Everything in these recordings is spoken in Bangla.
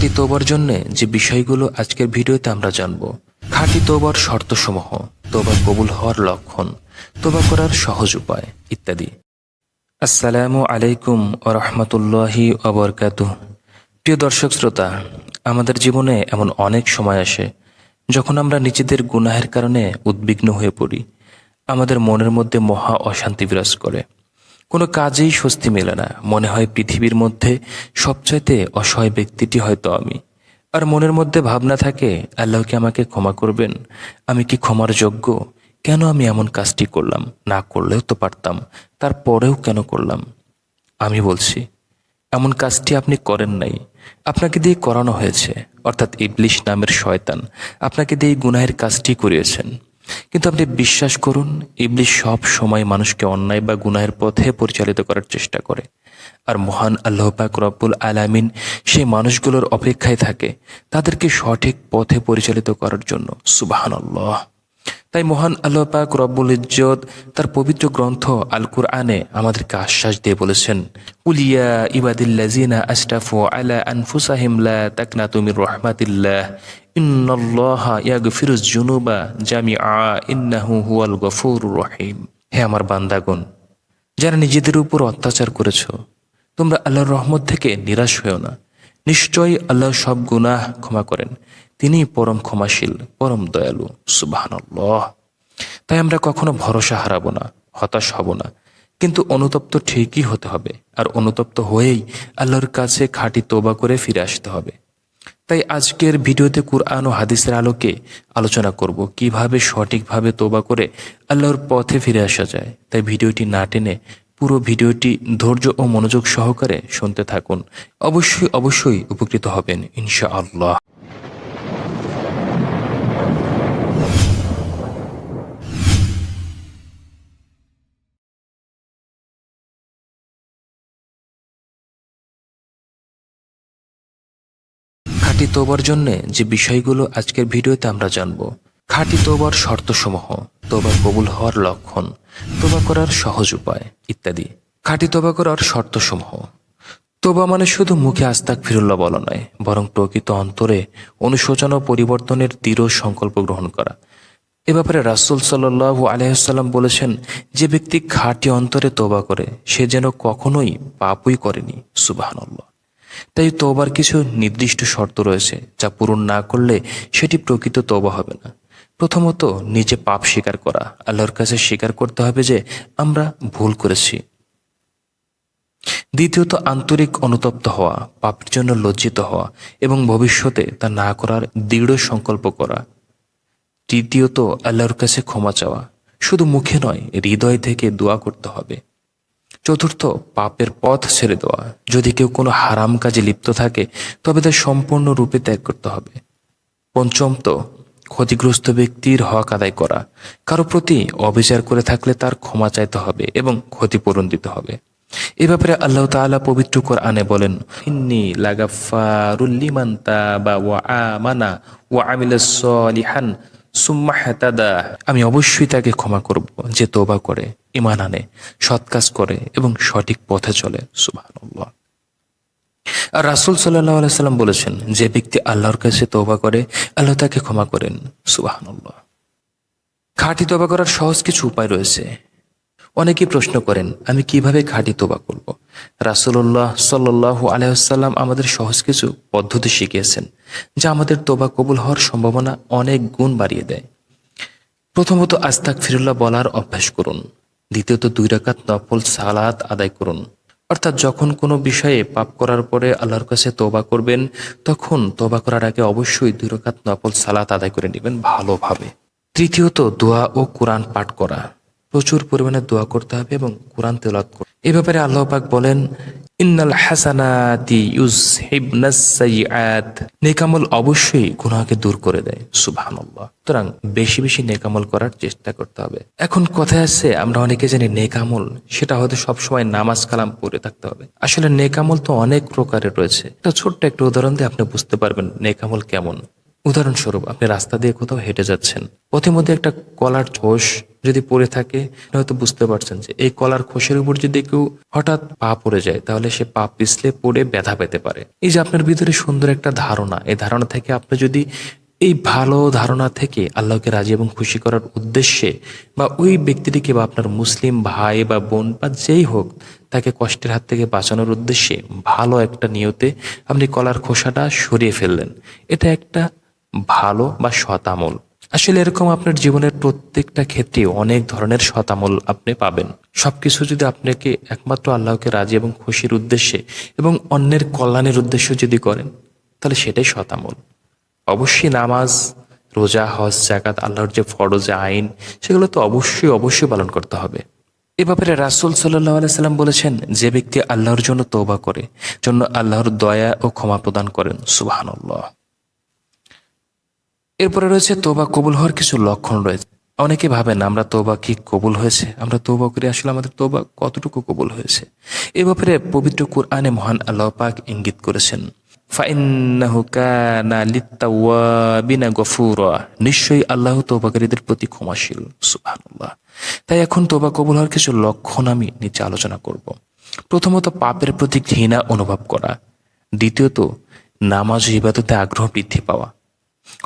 খাঁটি তওবার জন্য যে বিষয়গুলো আজকের ভিডিওতে আমরা জানব। খাঁটি তওবার শর্তসমূহ, তওবা কবুল হওয়ার লক্ষণ, তওবা করার সহজ উপায় ইত্যাদি। আসসালামু আলাইকুম ওয়া রাহমাতুল্লাহি ওয়া বারাকাতুহু। প্রিয় দর্শক শ্রোতা, আমাদের জীবনে এমন অনেক সময় আসে যখন আমরা নিজেদের গুনাহের কারণে উদ্বিগ্ন হয়ে পড়ি। আমাদের মনের মধ্যে মহা অশান্তি বিরাজ করে, কোনো কাজেই স্বস্তি মেলে না। মনে হয় পৃথিবীর মধ্যে সবচাইতে অসহায় ব্যক্তিটি হয়তো আমি। আর মনের মধ্যে ভাবনা থাকে, আল্লাহ কি আমাকে ক্ষমা করবেন? আমি কি ক্ষমার যোগ্য? কেন আমি এমন কাজটি করলাম? না করলেও তো পারতাম, তারপরেও কেন করলাম? আমি বলছি, এমন কাজটি আপনি করেন নাই, আপনাকে দিয়ে করানো হয়েছে। অর্থাৎ ইবলিশ নামের শয়তান আপনাকে দিয়ে এই গুনাহের কাজটি করিয়েছেন। কিন্তু আপনি বিশ্বাস করুন, ইবলিশ সব সময় মানুষকে অন্যায় বা গুনাহের পথে পরিচালিত করার চেষ্টা করে। আর মহান আল্লাহ পাক রব্বুল আলামিন সেই মানুষগুলোর অপেক্ষায় থাকে তাদেরকে সঠিক পথে পরিচালিত করার জন্য। সুবহানাল্লাহ। তাই মহান আল্লাহ পাক রব্বুল ইজ্জত তার পবিত্র গ্রন্থ আল কুরআনে আমাদেরকে আশ্বাস দিয়ে বলেছেন, কুলিয়া ইবাদিল্লাযিনা আসরাফু আলা আনফুসাহিম লা তাকনাতু মির রাহমাতিল্লাহ ইন্নাল্লাহা ইয়াগফিরুয যুনুবা জামিআ ইন্নাহু হুয়াল গফুরুর রহিম। হে আমার বান্দাগণ, যারা নিজেদের উপর অত্যাচার করেছ, তোমরা আল্লাহর রহমত থেকে নিরাশ হয়েও না। নিশ্চয়ই আল্লাহ সব গুনাহ ক্ষমা করেন, তিনি পরম ক্ষমাশীল, পরম দয়ালু। সুবহানাল্লাহ। তাই আমরা কখনো ভরসা হারাবো না, হতাশ হব না, কিন্তু অনুতপ্ত ঠিকই হতে হবে। আর অনুতপ্ত হয়েই আল্লাহর কাছে খাঁটি তওবা করে ফিরে আসতে হবে। তাই আজকের ভিডিওতে কুরআন ও হাদিসের আলোকে আলোচনা করব কিভাবে সঠিকভাবে তওবা করে আল্লাহর পথে ফিরে আসা যায়। তাই ভিডিওটি না টেনে পুরো ভিডিওটি ধৈর্য ও মনোযোগ সহকারে শুনতে থাকুন। অবশ্যই উপকৃত হবেন ইনশাআল্লাহ। খাঁটি তওবার জন্য যে বিষয়গুলো আজকের ভিডিওতে আমরা জানব। খাঁটি তওবার শর্তসমূহ, তওবা কবুল হওয়ার লক্ষণ, তওবা করার সহজ উপায় ইত্যাদি। খাঁটি তওবা করার শর্তসমূহ। তওবা মানে শুধু মুখে আস্তাগফিরুল্লাহ বলা নয়, বরং প্রকৃত অন্তরে অনুশোচনা ও পরিবর্তনের দৃঢ় সংকল্প গ্রহণ করা। এ ব্যাপারে রাসূল সাল্লাল্লাহু আলাইহি ওয়াসাল্লাম বলেছেন, যে ব্যক্তি খাঁটি অন্তরে তওবা করে সে যেন কখনোই পাপই করেনি। সুবহানাল্লাহ। তাই তওবার কিছু নির্দিষ্ট শর্ত রয়েছে, যা পূরণ না করলে সেটি প্রকৃত তওবা হবে না। প্রথমত, নিজে পাপ স্বীকার করা। আল্লাহর কাছে স্বীকার করতে হবে যে আমরা ভুল করেছি। দ্বিতীয়ত, আন্তরিক অনুতপ্ত হওয়া, পাপের জন্য লজ্জিত হওয়া এবং ভবিষ্যতে তা না করার দৃঢ় সংকল্প করা। তৃতীয়ত, আল্লাহর কাছে ক্ষমা চাওয়া, শুধু মুখে নয়, হৃদয় থেকে দোয়া করতে হবে। চতুর্থ, পাপের পথ ছেড়ে দেওয়া। যদি কেউ কোনো হারাম কাজে লিপ্ত থাকে তবে তা সম্পূর্ণরূপে ত্যাগ করতে হবে। পঞ্চমত, ক্ষতিগ্রস্ত ব্যক্তির হক আদায় করা। কারো প্রতি অবিচার করে থাকলে তার ক্ষমা চাইতে হবে এবং ক্ষতিপূরণ দিতে হবে। এ ব্যাপারে আল্লাহ তাআলা পবিত্র কোরআনে বলেন, ইন্নী লাগাফফারুল লিমান তাবা ওয়া আমানা ওয়া আমিলাস সলিহান সুম্মা ইহতাদা। আমি অবশ্যই তাকে ক্ষমা করব যে তওবা করে, ঈমান আনে, সৎ কাজ করে এবং সঠিক পথে চলে। সুবহানাল্লাহ। আর রাসূল সাল্লাল্লাহু আলাইহি সাল্লাম বলেছেন, যে ব্যক্তি আল্লাহর কাছে তওবা করে আল্লাহ তাকে ক্ষমা করেন। সুবহানাল্লাহ। খাঁটি তওবা করার সহজ কিছু উপায় রয়েছে। অনেকেই প্রশ্ন করেন, আমি কিভাবে খাঁটি তওবা করব? রাসূলুল্লাহ সাল্লাল্লাহু আলাইহি ওয়াসাল্লাম আমাদের সহজ কিছু পদ্ধতি শিখিয়েছেন, যা আমাদের তওবা কবুল হওয়ার সম্ভাবনা অনেক গুণ বাড়িয়ে দেয়। প্রথমত, আস্তাগফিরুল্লাহ বলার অভ্যাস করুন। দ্বিতীয়ত, 2 রাকাত নফল সালাত আদায় করুন। অর্থাৎ যখন কোনো বিষয়ে পাপ করার পরে আল্লাহর কাছে তওবা করবেন, তখন তওবা করার আগে অবশ্যই 2 রাকাত নফল সালাত আদায় করে নেবেন ভালোভাবে। তৃতীয়ত, দোয়া ও কোরআন পাঠ করা। প্রচুর পরিমাণে দোয়া করতে হবে এবং কোরআন তেলাওয়াত করতে হবে। এ ব্যাপারে আল্লাহ পাক বলেন, ইন্নাল হাসানাতি ইউযহিবনাস সাইয়্যাত। নেকামল অবশ্যই গুনাহকে দূর করে দেয়। সুবহানাল্লাহ। সুতরাং বেশি বেশি নেকামল করার চেষ্টা করতে হবে। এখন কথায় আছে, আমরা অনেকে জানি নেকামল সেটা হয়তো সবসময় নামাজ কালাম পড়ে থাকতে হবে। আসলে নেকামল তো অনেক প্রকারের রয়েছে। ছোট্ট একটা উদাহরণ দিয়ে আপনি বুঝতে পারবেন নেকামল কেমন। উদাহরণস্বরূপ আপনি রাস্তা দিয়ে কোথাও হেঁটে যাচ্ছেন, পথের মধ্যে একটা কলার খোস যদি পড়ে থাকে, হয়তো বুঝতে পারছেন যে এই কলার খোসের উপর যদি কেউ হঠাৎ পা পড়ে যায় তাহলে সে পা পিছলে পড়ে ব্যথা পেতে পারে। এই যে আপনার ভিতরে সুন্দর একটা ধারণা, এই ধারণা থেকে আপনি যদি এই ভালো ধারণা থেকে আল্লাহকে রাজি এবং খুশি করার উদ্দেশ্যে বা ওই ব্যক্তিটিকে বা আপনার মুসলিম ভাই বা বোন বা যেই হোক তাকে কষ্টের হাত থেকে বাঁচানোর উদ্দেশ্যে ভালো একটা নিয়তে আপনি কলার খোসাটা সরিয়ে ফেললেন, এটা একটা ভালো বা সৎ আমল। আসলে এরকম আপনার জীবনের প্রত্যেকটা ক্ষেত্রে অনেক ধরনের সৎ আমল আপনি পাবেন। সবকিছু যদি আপনাকে একমাত্র আল্লাহকে রাজি এবং খুশির উদ্দেশ্যে এবং অন্যের কল্যাণের উদ্দেশ্যে যদি করেন তাহলে সেটাই সৎ আমল। অবশ্যই নামাজ, রোজা, হজ, জাকাত, আল্লাহর যে ফরজ আইন, সেগুলো তো অবশ্যই পালন করতে হবে। এ ব্যাপারে রাসূল সাল্লাল্লাহু আলাইহি সাল্লাম বলেছেন, যে ব্যক্তি আল্লাহর জন্য তওবা করে, জন্য আল্লাহর দয়া ও ক্ষমা প্রদান করেন। সুবহানাল্লাহ। এরপরে রয়েছে তওবা কবুল হওয়ার কিছু লক্ষণ রয়েছে। অনেকে ভাবেন আমরা তওবা কি কবুল হয়েছে, আমরা তওবা করি, আসলে আমাদের তওবা কতটুকু কবুল হয়েছে। এ ব্যাপারে পবিত্র কুরআনে মহান আল্লাহ পাক ইঙ্গিত করেছেন, ফাইন্নাহু কানা লিত্তাওয়াবিনা গফুরা, নিশ্চয়ই আল্লাহ তওবাকারীদের প্রতি ক্ষমাশীল। সুবহানাল্লাহ। তাই এখন তওবা কবুল হওয়ার কিছু লক্ষণ আমি নিচে আলোচনা করব। প্রথমত, পাপের প্রতি ঘৃণা অনুভব করা। দ্বিতীয়ত, নামাজ ও ইবাদতে আগ্রহ বৃদ্ধি পাওয়া।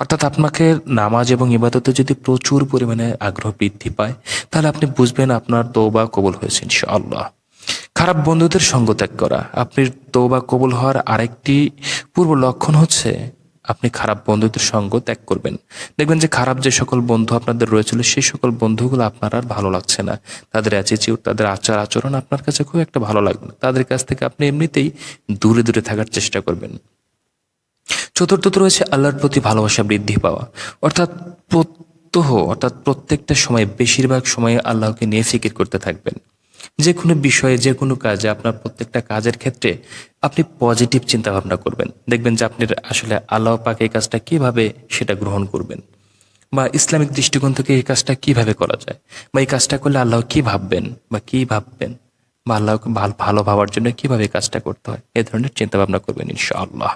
অর্থাৎ আপনাকে নামাজ এবং ইবাদতে যদি প্রচুর পরিমাণে আগ্রহ বৃদ্ধি পায় তাহলে আপনি বুঝবেন আপনার তওবা কবুল হয়েছে ইনশাআল্লাহ। খারাপ বন্ধুদের সঙ্গ ত্যাগ করা। আপনি তওবা কবুল হওয়ার আরেকটি পূর্ব লক্ষণ হচ্ছে আপনি খারাপ বন্ধুদের সঙ্গ ত্যাগ করবেন। দেখবেন যে খারাপ যে সকল বন্ধু আপনাদের রয়েছিল সেই সকল বন্ধুগুলো আপনার আর ভালো লাগছে না, তাদের অ্যাটিটিউড, তাদের আচার আচরণ আপনার কাছে খুব একটা ভালো লাগবে না, তাদের কাছ থেকে আপনি এমনিতেই দূরে থাকার চেষ্টা করবেন। চতুর্থত রয়েছে আল্লাহর প্রতি ভালোবাসা বৃদ্ধি পাওয়া। অর্থাৎ অর্থাৎ প্রত্যেকটা সময়, বেশিরভাগ সময়ে আল্লাহকে নিয়ে ফিকির করতে থাকবেন। যে কোনো বিষয়ে, যে কোনো কাজে, আপনার প্রত্যেকটা কাজের ক্ষেত্রে আপনি পজিটিভ চিন্তা ভাবনা করবেন। দেখবেন যে আপনি আসলে আল্লাহ পাক এই কাজটা কিভাবে সেটা গ্রহণ করবেন, বা ইসলামিক দৃষ্টিকোণ থেকে এই কাজটা কিভাবে করা যায়, বা এই কাজটা করলে আল্লাহ কি ভাববেন বা আল্লাহকে ভালো ভাবার জন্য কিভাবে এই কাজটা করতে হয়, এ ধরনের চিন্তা ভাবনা করবেন ইনশাআল্লাহ।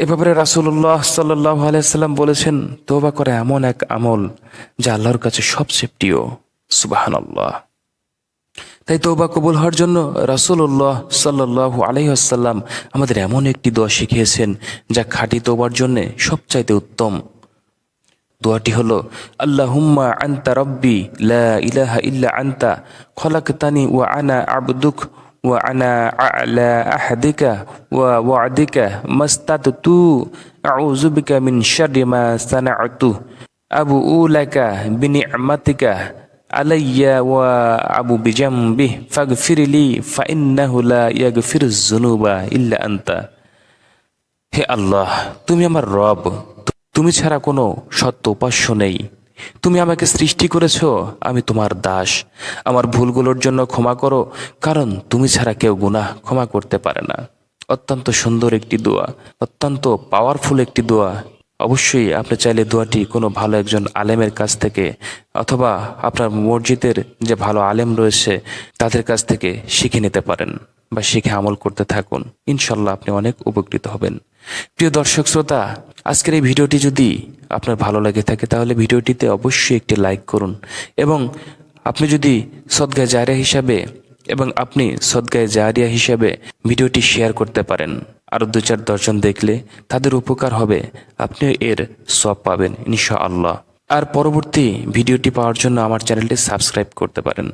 এ ব্যাপারে রাসূলুল্লাহ সাল্লাল্লাহু আলাইহি সাল্লাম বলেছেন, তওবা করা এমন এক আমল যা আল্লাহর কাছে সবচেয়ে প্রিয়। সুবহানাল্লাহ। তাই তওবা কবুল হওয়ার জন্য রাসূলুল্লাহ সাল্লাল্লাহু আলাইহি ওয়াসাল্লাম আমাদের এমন একটি দোয়া শিখিয়েছেন যা খাঁটি তওবার জন্য সবচাইতে উত্তম। দোয়াটি হলো, আল্লাহুম্মা আনতা রাব্বি লা ইলাহা ইল্লা আনতা খলাকতানি ওয়া আনা আবদুক ওয়া আনা আ'লা আহাদিকা ওয়া ওয়া'দিকা মাস্তাতু আউযু বিকা মিন শাররি মা সানা'তু আবুউ লাকা বিনি'মাতিকা আলাইয়া ওয়া আবু বিজামবি ফাগফিরলি ফাইন্নাহু লা ইয়াগফিরুয যুনুবা ইল্লা আনতা। হে আল্লাহ, তুমি আমার রব, তুমি ছাড়া কোনো সত্য উপাস্য নেই। তুমি আমাকে সৃষ্টি করেছ, আমি তোমার দাস। আমার ভুলগুলোর জন্য ক্ষমা করো, কারণ তুমি ছাড়া কেউ গুনাহ ক্ষমা করতে পারে না। অত্যন্ত সুন্দর একটি দোয়া, অত্যন্ত পাওয়ারফুল একটি দোয়া। অবশ্যই আপনি চাইলে দোয়াটি কোনো ভালো একজন আলেমের কাছ থেকে অথবা আপনার মসজিদের যে ভালো আলেম রয়েছে তাদের কাছ থেকে শিখে নিতে পারেন বা শিখে আমল করতে থাকুন। ইনশাল্লাহ আপনি অনেক উপকৃত হবেন। প্রিয় দর্শক শ্রোতা, আজকের এই ভিডিওটি যদি আপনার ভালো লাগে থাকে তাহলে ভিডিওটিতে অবশ্যই একটি লাইক করুন, এবং আপনি যদি সদগায়ে জারিয়া হিসাবে ভিডিওটি শেয়ার করতে পারেন, আরো 2-4 জন দেখলে তাদের উপকার হবে, আপনি এর সওয়াব পাবেন ইনশাআল্লাহ। আর পরবর্তী ভিডিওটি পাওয়ার জন্য আমার চ্যানেলটি সাবস্ক্রাইব করতে পারেন।